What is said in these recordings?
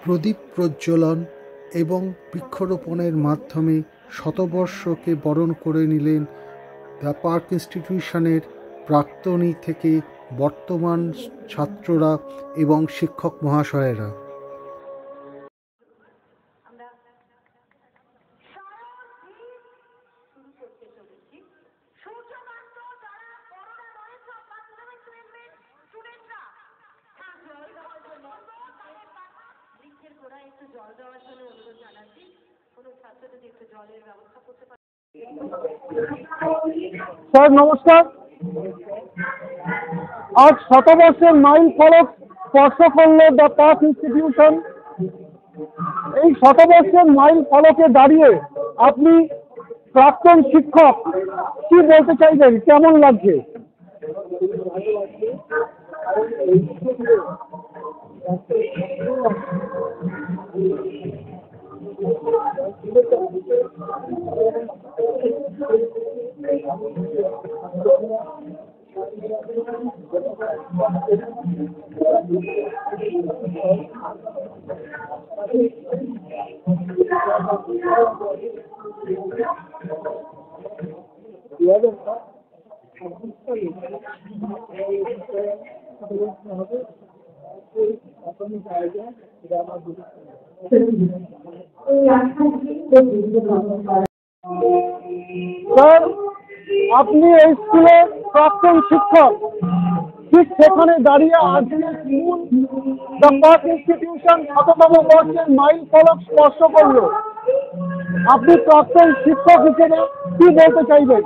প্রদীপ প্রজ্বলন এবং বৃক্ষরোপণের মাধ্যমে শতবর্ষকে বরণ করে নিলেন দ্য পার্ক ইনস্টিটিউশনের প্রাক্তনী থেকে বর্তমান ছাত্ররা এবং শিক্ষক মহাশয়েরা। স্যার নমস্কার। আজ শতবর্ষের মাইল ফলক স্পর্শ করল দ্য পার্ক ইনস্টিটিউশন। এই শতবর্ষের মাইল ফলকে দাঁড়িয়ে আপনি প্রাক্তন শিক্ষক, কি বলতে চাইবেন, কেমন লাগছে? স্যার আপনি এই স্কুলের প্রাক্তন শিক্ষক, ঠিক সেখানে দাঁড়িয়ে আজকে স্কুল দ্য পার্ক ইনস্টিটিউশন শততম বর্ষের মাইল ফলক স্পর্শ করলো। আপনি প্রাক্তন শিক্ষক হিসেবে কি বলতে চাইবেন?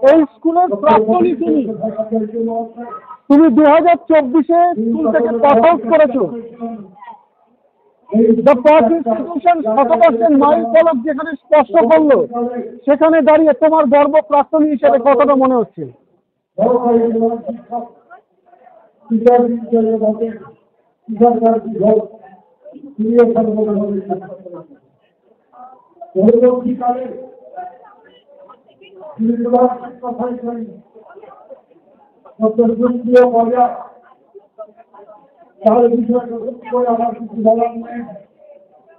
এই স্কুলের প্রাক্তনী তুমি 2024-এ স্কুল থেকে পাস আউট করেছো। দ্য পার্ক ইনস্টিটিউশন শতবর্ষের মাইল ফলক যেখানে স্পর্শ করলো, সেখানে দাঁড়িয়ে তোমার গর্ব প্রাক্তনী হিসেবে কতটা মনে হচ্ছে? তাহলে বিষয়টা করে আমার কিছু বলার নেই।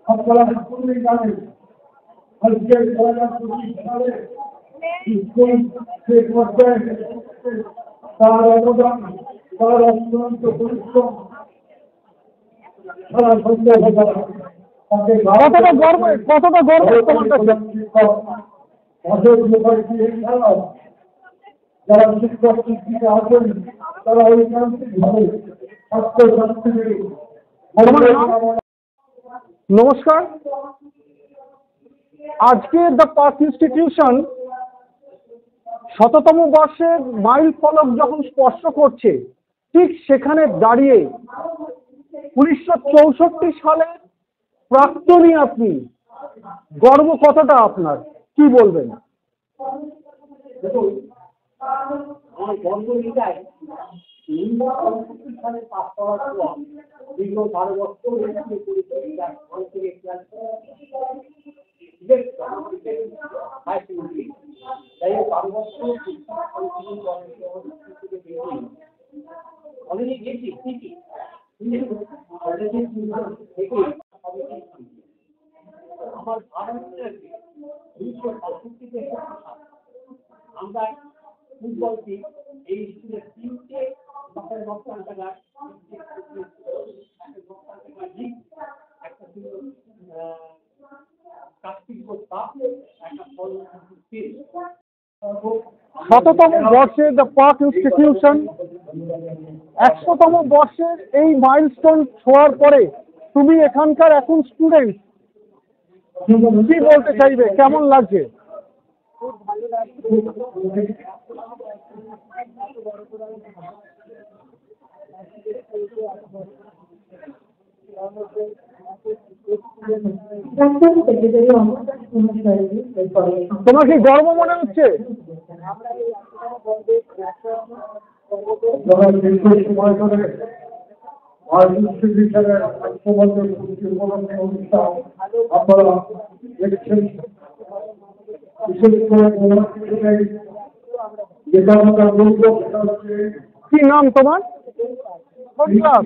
আপনারা সকলেই জানেন আজকে 2025 সালে স্কুল শেষ পর্যায়ে তার অবদান, তার অত্যন্ত পরিশ্রম সারা সন্ধ্যা কতটা গর্ব তোমার কাছে? যারা শিক্ষক শিক্ষিকা আছেন তারা ঐকান্তিক ভাবে নমস্কার। আজকে দ্য পার্ক ইনস্টিটিউশন শততম বর্ষের মাইল ফলক যখন স্পর্শ করছে, ঠিক সেখানে দাঁড়িয়ে 1964 সালে প্রাক্তনী আপনি, গর্ব কতটা আপনার, কি বলবেন? আমার গর্ব এটাই, 1965 সালে পাস করার পর দীর্ঘ 12 বছর আমার আমরা ফুটবল টিম এই স্কুলের 3টে শততম বর্ষে দ্য পার্ক ইনস্টিটিউশন 100তম বর্ষের এই মাইলস্টোন ছোঁয়ার পরে তুমি এখানকার এখন স্টুডেন্ট, কি বলতে চাইবে, কেমন লাগছে? তোমার কি গর্ব মনে হচ্ছে? কি নাম তোমার? কোন ক্লাস?